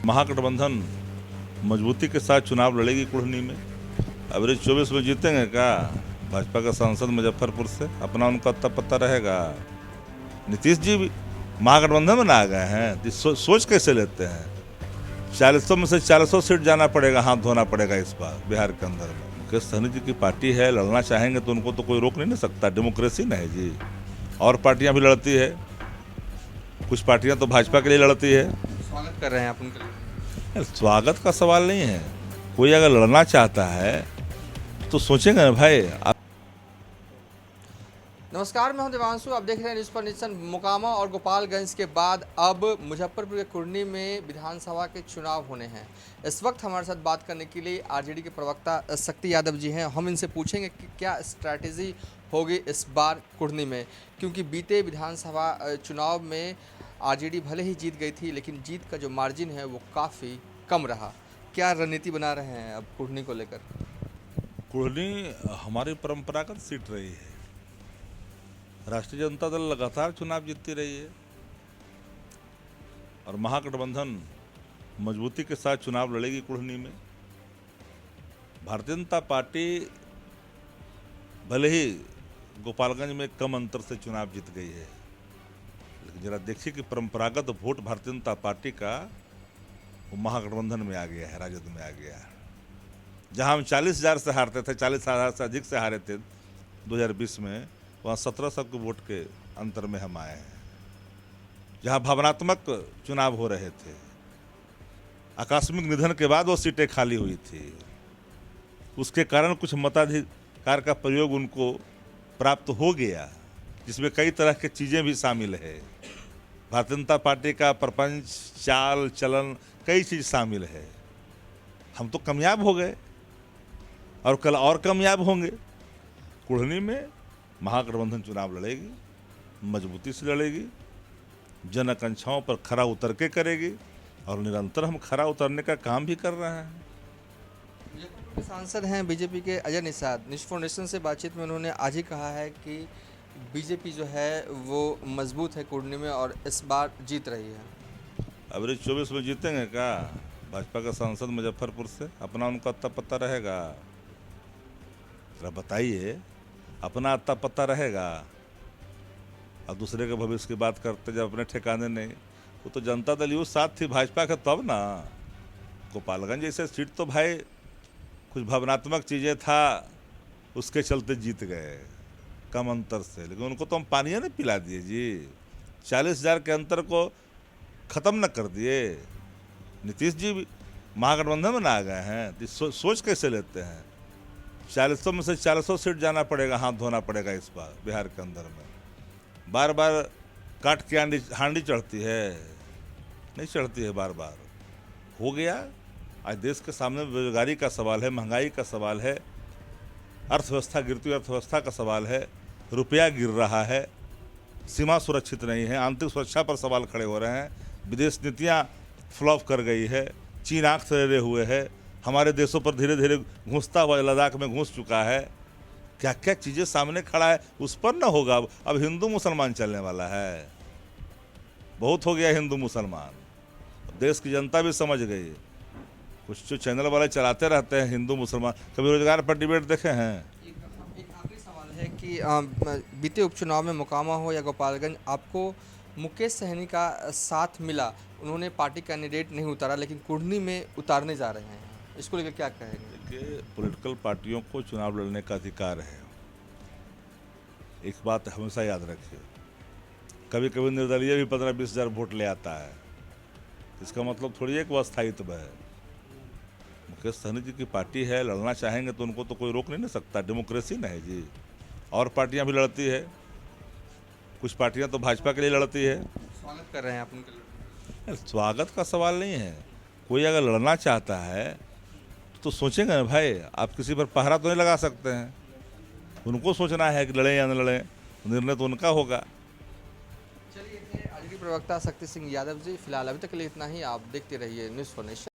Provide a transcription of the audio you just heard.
महागठबंधन मजबूती के साथ चुनाव लड़ेगी कुढ़नी में। एवरेज 24 में जीतेंगे क्या? भाजपा का सांसद मुजफ्फरपुर से अपना उनका अत्ता पत्ता रहेगा। नीतीश जी भी महागठबंधन में ना आ गए हैं तो सोच कैसे लेते हैं? 40 में से 400 सीट जाना पड़ेगा, हाथ धोना पड़ेगा इस बार बिहार के अंदर में। मुकेश सहनी जी की पार्टी है, लड़ना चाहेंगे तो उनको तो कोई रोक नहीं सकता। डेमोक्रेसी ना है जी। और पार्टियां भी लड़ती है, कुछ पार्टियां तो भाजपा के लिए लड़ती है। स्वागत कर रहे हैं आप उनके लिए? स्वागत का सवाल नहीं है। कोई अगर लड़ना चाहता है तो सोचेंगे ना भाई। नमस्कार, मैं हूं देवांशु। आप देख रहे हैं न्यूज़ पर नेशन। मोकामा और गोपालगंज के बाद अब मुजफ्फरपुर के कुढ़नी में विधानसभा के चुनाव होने हैं। इस वक्त हमारे साथ बात करने के लिए आरजेडी के प्रवक्ता शक्ति यादव जी हैं। हम इनसे पूछेंगे कि क्या स्ट्रैटेजी होगी इस बार कुढ़नी में, क्योंकि बीते विधानसभा चुनाव में आरजेडी भले ही जीत गई थी, लेकिन जीत का जो मार्जिन है वो काफ़ी कम रहा। क्या रणनीति बना रहे हैं अब कुढ़नी को लेकर? कुढ़नी हमारी परंपरागत सीट रही है। राष्ट्रीय जनता दल लगातार चुनाव जीतती रही है और महागठबंधन मजबूती के साथ चुनाव लड़ेगी कुढ़नी में। भारतीय जनता पार्टी भले ही गोपालगंज में कम अंतर से चुनाव जीत गई है, लेकिन जरा देखिए कि परंपरागत वोट भारतीय जनता पार्टी का वो महागठबंधन में आ गया है, राजद में आ गया है। जहां हम 40,000 से हारते थे, 40,000 से अधिक से हारे थे 2020 में, वहाँ 1700 के वोट के अंतर में हम आए हैं। जहाँ भावनात्मक चुनाव हो रहे थे, आकस्मिक निधन के बाद वो सीटें खाली हुई थी, उसके कारण कुछ मताधिकार का प्रयोग उनको प्राप्त हो गया, जिसमें कई तरह की चीज़ें भी शामिल है। भारतीय जनता पार्टी का प्रपंच, चाल चलन, कई चीज़ शामिल है। हम तो कामयाब हो गए और कल और कामयाब होंगे। कुढ़नी में महागठबंधन चुनाव लड़ेगी, मजबूती से लड़ेगी, जन आकांक्षाओं पर खरा उतर के करेगी और निरंतर हम खरा उतरने का काम भी कर रहे हैं। मुजफ्फरपुर के सांसद हैं बीजेपी के Ajay Nishad. News for nation से बातचीत में उन्होंने आज ही कहा है कि बीजेपी जो है वो मजबूत है कुढ़नी में और इस बार जीत रही है। एवरेज 24 में जीतेंगे क्या? भाजपा का सांसद मुजफ्फरपुर से अपना उनका अत्ता पत्ता रहेगा? जरा बताइए, अपना अत्ता पत्ता रहेगा और दूसरे के भविष्य की बात करते जब अपने ठिकाने नहीं। वो तो जनता दल यूथ साथ थी भाजपा का, तब ना। गोपालगंज जैसे सीट तो भाई कुछ भावनात्मक चीज़ें था, उसके चलते जीत गए कम अंतर से, लेकिन उनको तो हम पानी नहीं पिला दिए जी। 40,000 के अंतर को ख़त्म न कर दिए। नीतीश जी भी महागठबंधन में ना आ गए हैं तो सोच कैसे लेते हैं? 40 में से 400 सीट जाना पड़ेगा, हाथ धोना पड़ेगा इस बार बिहार के अंदर में। बार बार काट के हांडी चढ़ती है, नहीं चढ़ती है बार बार। हो गया। आज देश के सामने बेरोजगारी का सवाल है, महंगाई का सवाल है, अर्थव्यवस्था गिरती हुई अर्थव्यवस्था का सवाल है, रुपया गिर रहा है, सीमा सुरक्षित नहीं है, आंतरिक सुरक्षा पर सवाल खड़े हो रहे हैं, विदेश नीतियाँ फ्लॉप कर गई है, चीन आँख से लड़े हुए है, हमारे देशों पर धीरे धीरे घुसता हुआ लद्दाख में घुस चुका है। क्या क्या चीज़ें सामने खड़ा है, उस पर ना होगा। अब हिंदू मुसलमान चलने वाला है। बहुत हो गया हिंदू मुसलमान। देश की जनता भी समझ गई। कुछ जो चैनल वाले चलाते रहते हैं हिंदू मुसलमान, कभी रोजगार पर डिबेट देखे हैं? एक आखिरी सवाल है कि बीते उपचुनाव में मोकामा हो या गोपालगंज, आपको मुकेश सहनी का साथ मिला। उन्होंने पार्टी कैंडिडेट नहीं उतारा, लेकिन कुढ़नी में उतारने जा रहे हैं। इसको लेकर क्या कहेंगे? देखिए, पॉलिटिकल पार्टियों को चुनाव लड़ने का अधिकार है। एक बात हमेशा याद रखिए, कभी कभी निर्दलीय भी 15-20 हज़ार वोट ले आता है। इसका मतलब थोड़ी एक वो स्थायित्व है। मुकेश सहनी जी की पार्टी है, लड़ना चाहेंगे तो उनको तो कोई रोक नहीं सकता। डेमोक्रेसी ना है जी। और पार्टियां भी लड़ती है, कुछ पार्टियां तो भाजपा के लिए लड़ती है। स्वागत कर रहे हैं आप उनके लिए? स्वागत का सवाल नहीं है। कोई अगर लड़ना चाहता है तो सोचेंगे ना भाई। आप किसी पर पहरा तो नहीं लगा सकते हैं। उनको सोचना है कि लड़ें या न लड़ें, निर्णय तो उनका होगा। चलिए, आरजेडी प्रवक्ता शक्ति सिंह यादव जी। फिलहाल अभी तक के लिए इतना ही। आप देखते रहिए न्यूज़ फॉर नेशन।